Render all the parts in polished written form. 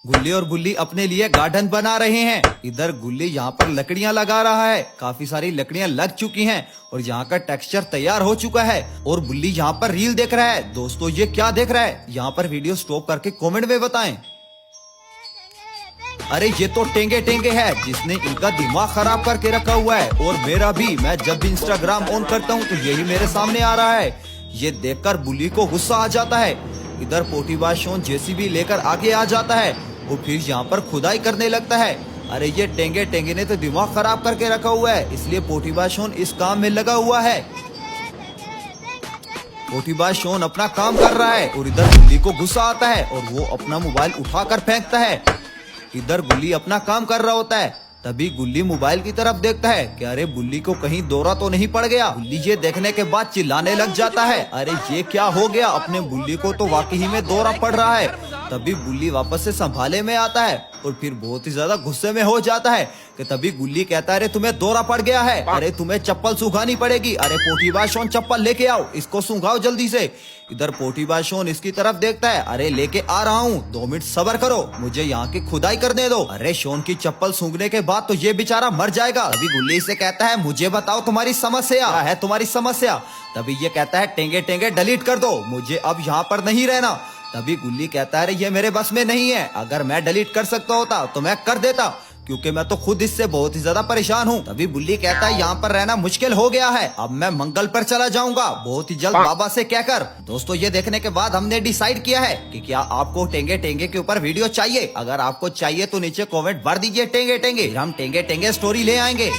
गुल्ली और बुल्ली अपने लिए गार्डन बना रहे हैं। इधर गुल्ली यहाँ पर लकड़ियाँ लगा रहा है। काफी सारी लकड़ियाँ लग चुकी हैं और यहाँ का टेक्सचर तैयार हो चुका है। और बुल्ली यहाँ पर रील देख रहा है। दोस्तों ये क्या देख रहा है? यहाँ पर वीडियो स्टॉप करके कमेंट में बताएं। अरे ये तो टेंगे टेंगे है जिसने इनका दिमाग खराब करके रखा हुआ है। और मेरा भी, मैं जब भी इंस्टाग्राम ऑन करता हूँ तो यही मेरे सामने आ रहा है। ये देखकर बुल्ली को गुस्सा आ जाता है। इधर पोटीबाज शॉन जेसीबी लेकर आगे आ जाता है और फिर यहाँ पर खुदाई करने लगता है। अरे ये टेंगे टेंगे ने तो दिमाग खराब करके रखा हुआ है, इसलिए पोटीबाज शॉन इस काम में लगा हुआ है। पोटीबाज शॉन अपना काम कर रहा है और इधर बुल्ली को गुस्सा आता है और वो अपना मोबाइल उठाकर फेंकता है। इधर गुल्ली अपना काम कर रहा होता है। तभी गुल्ली मोबाइल की तरफ देखता है कि अरे बुल्ली को कहीं दौरा तो नहीं पड़ गया। बुल्ली ये देखने के बाद चिल्लाने लग जाता है, अरे ये क्या हो गया? अपने बुल्ली को तो वाकई में दौरा पड़ रहा है। तभी बुल्ली वापस से संभाले में आता है और फिर बहुत ही ज्यादा गुस्से में हो जाता है कि तभी गुल्ली कहता है, अरे तुम्हें दौरा पड़ गया है, अरे तुम्हें चप्पल सूखानी पड़ेगी। अरे पोटीबाज शॉन चप्पल लेके आओ, इसको सूखाओ जल्दी से। इधर पोटीबाज शॉन इसकी तरफ देखता है, अरे लेके आ रहा हूँ, 2 मिनट सब्र करो, मुझे यहाँ की खुदाई करने दो। अरे शॉन की चप्पल सूखने के बाद तो ये बेचारा मर जाएगा। अभी गुल्ली से कहता है, मुझे बताओ तुम्हारी समस्या क्या है? तुम्हारी समस्या? तभी ये कहता है, टेंगे टेंगे डिलीट कर दो, मुझे अब यहाँ पर नहीं रहना। तभी गुल्ली कहता है, अरे ये मेरे बस में नहीं है, अगर मैं डिलीट कर सकता होता तो मैं कर देता, क्योंकि मैं तो खुद इससे बहुत ही ज्यादा परेशान हूँ। तभी बुल्ली कहता है, यहाँ पर रहना मुश्किल हो गया है, अब मैं मंगल पर चला जाऊंगा बहुत ही जल्द बाबा से कहकर। दोस्तों ये देखने के बाद हमने डिसाइड किया है कि क्या आपको टेंगे टेंगे के ऊपर वीडियो चाहिए। अगर आपको चाहिए तो नीचे कमेंट भर दीजिए टेंगे टेंगे, हम टेंगे टेंगे स्टोरी ले आएंगे।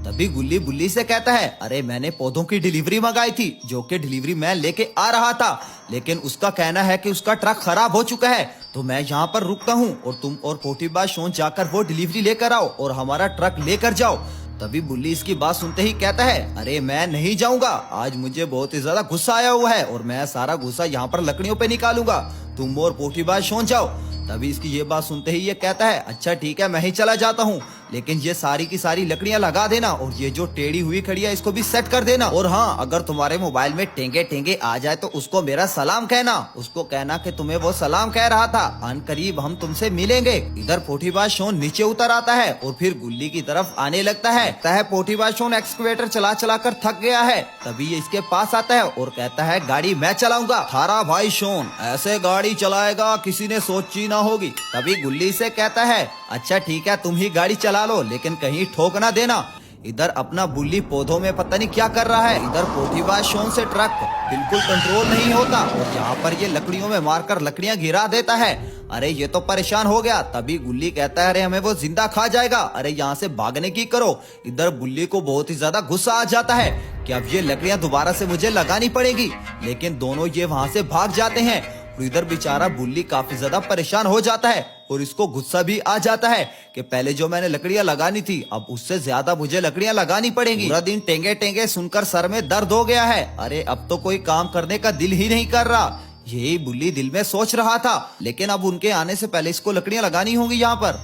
तभी गुल्ली बुल्ली से कहता है, अरे मैंने पौधों की डिलीवरी मंगाई थी, जो कि डिलीवरी मैं लेके आ रहा था, लेकिन उसका कहना है कि उसका ट्रक खराब हो चुका है, तो मैं यहाँ पर रुकता हूँ और तुम और पोटीबाज शॉन जाकर वो डिलीवरी लेकर आओ और हमारा ट्रक लेकर जाओ। तभी बुल्ली इसकी बात सुनते ही कहता है, अरे मैं नहीं जाऊंगा, आज मुझे बहुत ही ज्यादा गुस्सा आया हुआ है और मैं सारा गुस्सा यहाँ पर लकड़ियों पे निकालूंगा, तुम और पोटीबाज शॉन जाओ। तभी इसकी ये बात सुनते ही ये कहता है, अच्छा ठीक है मैं ही चला जाता हूँ, लेकिन ये सारी की सारी लकड़ियाँ लगा देना और ये जो टेढ़ी हुई खड़ी है इसको भी सेट कर देना। और हाँ, अगर तुम्हारे मोबाइल में टेंगे टेंगे आ जाए तो उसको मेरा सलाम कहना, उसको कहना कि तुम्हें वो सलाम कह रहा था, अनकरीब हम तुमसे मिलेंगे। इधर पोटीबाज शॉन नीचे उतर आता है और फिर गुल्ली की तरफ आने लगता है। पोटीबाज शॉन एक्सकवेटर चला चला कर थक गया है। तभी ये इसके पास आता है और कहता है, गाड़ी मैं चलाऊंगा। थारा भाई शॉन ऐसे गाड़ी चलाएगा किसी ने सोची ना होगी। तभी गुल्ली से कहता है, अच्छा ठीक है तुम ही गाड़ी चला लो, लेकिन कहीं ठोक ना देना। इधर अपना बुल्ली पौधों में पता नहीं क्या कर रहा है। इधर पोटीबाज शॉन से ट्रक बिल्कुल कंट्रोल नहीं होता और यहाँ पर ये लकड़ियों में मारकर लकड़ियां गिरा देता है। अरे ये तो परेशान हो गया। तभी गुल्ली कहता है, अरे हमें वो जिंदा खा जाएगा, अरे यहाँ से भागने की करो। इधर बुल्ली को बहुत ही ज्यादा गुस्सा आ जाता है कि अब ये लकड़ियां दोबारा से मुझे लगानी पड़ेगी, लेकिन दोनों ये वहाँ से भाग जाते हैं। और इधर बेचारा बुल्ली काफी ज्यादा परेशान हो जाता है और इसको गुस्सा भी आ जाता है कि पहले जो मैंने लकड़ियां लगानी थी अब उससे ज्यादा मुझे लकड़ियां लगानी पड़ेंगी। पूरा दिन टेंगे टेंगे सुनकर सर में दर्द हो गया है। अरे अब तो कोई काम करने का दिल ही नहीं कर रहा, यही बुल्ली दिल में सोच रहा था, लेकिन अब उनके आने से पहले इसको लकड़ियां लगानी होंगी यहाँ पर।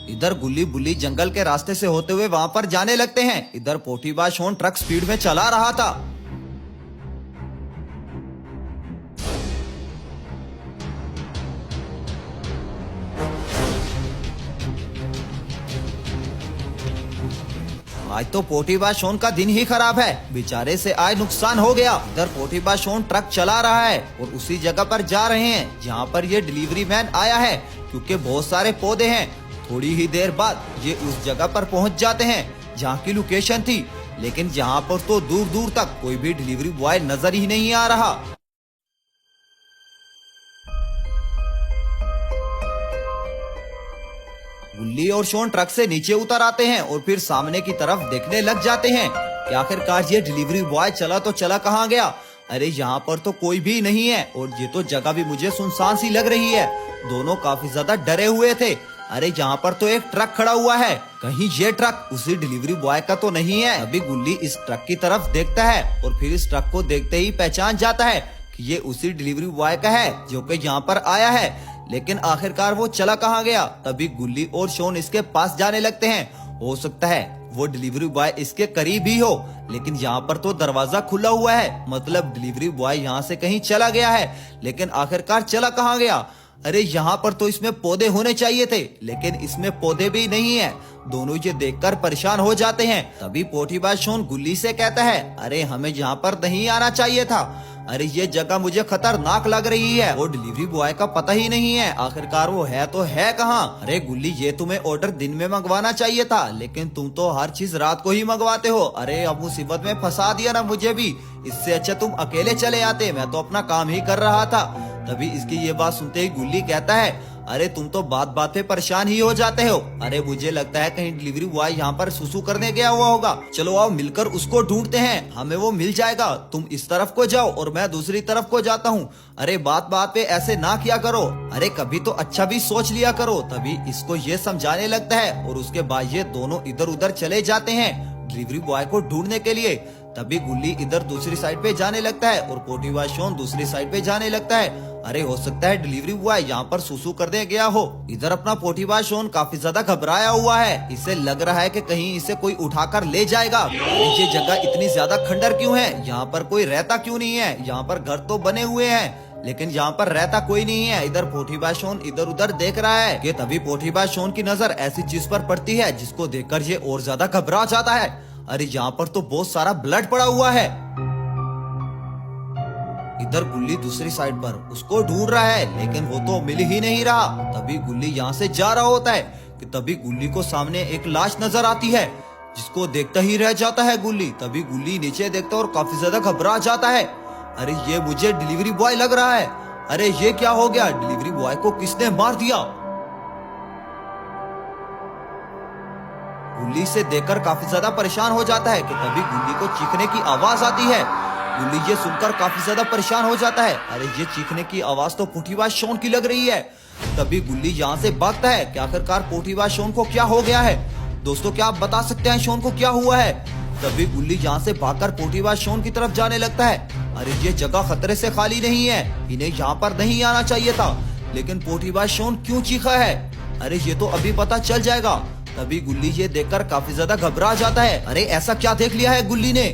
इधर गुल्ली बुल्ली जंगल के रास्ते से होते हुए वहाँ पर जाने लगते हैं। इधर पोटीबाज शॉन ट्रक स्पीड में चला रहा था। आज तो पोटीबाज शॉन का दिन ही खराब है, बेचारे से आज नुकसान हो गया। इधर पोटीबाज शॉन ट्रक चला रहा है और उसी जगह पर जा रहे हैं जहाँ पर ये डिलीवरी मैन आया है, क्योंकि बहुत सारे पौधे हैं। थोड़ी ही देर बाद ये उस जगह पर पहुँच जाते हैं जहाँ की लोकेशन थी, लेकिन जहाँ पर तो दूर दूर तक कोई भी डिलीवरी बॉय नजर ही नहीं आ रहा। गुल्ली और शॉन ट्रक से नीचे उतर आते हैं और फिर सामने की तरफ देखने लग जाते हैं कि आखिरकार ये डिलीवरी बॉय चला तो चला कहाँ गया। अरे यहाँ पर तो कोई भी नहीं है और ये तो जगह भी मुझे सुनसान सी लग रही है। दोनों काफी ज्यादा डरे हुए थे। अरे यहाँ पर तो एक ट्रक खड़ा हुआ है, कहीं ये ट्रक उसी डिलीवरी बॉय का तो नहीं है। अभी गुल्ली इस ट्रक की तरफ देखता है और फिर इस ट्रक को देखते ही पहचान जाता है कि ये उसी डिलीवरी बॉय का है जो कि यहाँ पर आया है, लेकिन आखिरकार वो चला कहाँ गया। तभी गुल्ली और शॉन इसके पास जाने लगते हैं हो सकता है वो डिलीवरी बॉय इसके करीब ही हो, लेकिन यहाँ पर तो दरवाजा खुला हुआ है, मतलब डिलीवरी बॉय यहाँ से कहीं चला गया है। लेकिन आखिरकार चला कहाँ गया? अरे यहाँ पर तो इसमें पौधे होने चाहिए थे, लेकिन इसमें पौधे भी नहीं है। दोनों ये देखकर परेशान हो जाते हैं। तभी पोटीबाज शॉन गुल्ली से कहता है, अरे हमें यहाँ पर नहीं आना चाहिए था। अरे ये जगह मुझे खतरनाक लग रही है। वो डिलीवरी बॉय का पता ही नहीं है, आखिरकार वो है तो है कहाँ? अरे गुल्ली, ये तुम्हें ऑर्डर दिन में मंगवाना चाहिए था, लेकिन तुम तो हर चीज रात को ही मंगवाते हो। अरे अब मुसीबत में फंसा दिया ना मुझे भी। इससे अच्छा तुम अकेले चले आते, मैं तो अपना काम ही कर रहा था। तभी इसकी ये बात सुनते ही गुल्ली कहता है, अरे तुम तो बात बात पे परेशान ही हो जाते हो। अरे मुझे लगता है कहीं डिलीवरी बॉय यहाँ पर सुसु करने गया हुआ होगा। चलो आओ मिलकर उसको ढूंढते हैं, हमें वो मिल जाएगा। तुम इस तरफ को जाओ और मैं दूसरी तरफ को जाता हूँ। अरे बात बात पे ऐसे ना किया करो, अरे कभी तो अच्छा भी सोच लिया करो। तभी इसको ये समझाने लगता है और उसके बाद ये दोनों इधर उधर चले जाते हैं डिलीवरी बॉय को ढूंढने के लिए। तभी गुल्ली इधर दूसरी साइड पे जाने लगता है और पोटीबाज शॉन दूसरी साइड पे जाने लगता है। अरे हो सकता है डिलीवरी बॉय यहाँ पर सुसु करने गया हो। इधर अपना पोटीबाज शॉन काफी ज्यादा घबराया हुआ है। इसे लग रहा है कि कहीं इसे कोई उठाकर ले जाएगा। ये जगह इतनी ज्यादा खंडर क्यों है? यहाँ पर कोई रहता क्यों नहीं है? यहाँ पर घर तो बने हुए हैं, लेकिन यहाँ पर रहता कोई नहीं है। इधर पोटीबाज शॉन इधर उधर देख रहा है कि तभी पोटीबाज शॉन की नजर ऐसी चीज पर पड़ती है जिसको देखकर ये और ज्यादा घबरा जाता है। अरे यहाँ पर तो बहुत सारा ब्लड पड़ा हुआ है। इधर गुल्ली दूसरी साइड पर उसको ढूंढ रहा है, लेकिन वो तो मिल ही नहीं रहा। तभी गुल्ली यहाँ से जा रहा होता है कि तभी गुल्ली को सामने एक लाश नजर आती है, जिसको देखता ही रह जाता है गुल्ली। तभी गुल्ली नीचे देखता है और काफी ज्यादा घबरा जाता है। अरे ये मुझे डिलीवरी बॉय लग रहा है। अरे ये क्या हो गया? डिलीवरी बॉय को किसने मार दिया? गुल्ली से देखकर काफी ज्यादा परेशान हो जाता है कि तभी गुल्ली को चीखने की आवाज आती है। गुल्ली ये सुनकर काफी ज्यादा परेशान हो जाता है। अरे ये चीखने की आवाज तो पोटीबाज शॉन की लग रही है। तभी गुल्ली यहाँ से भागता है कि आखिरकार पोटीबाज शॉन को क्या हो गया है। दोस्तों, क्या आप बता सकते हैं शॉन को क्या हुआ है? तभी गुल्ली यहाँ से भागकर पोटीबाज शॉन की तरफ जाने लगता है। अरे ये जगह खतरे से खाली नहीं है, इन्हें यहाँ पर नहीं आना चाहिए था, लेकिन पोटीबाज शॉन क्यों चीखा है? अरे ये तो अभी पता चल जाएगा। तभी गुल्ली ये देखकर काफी ज्यादा घबरा जाता है। अरे ऐसा क्या देख लिया है गुल्ली ने?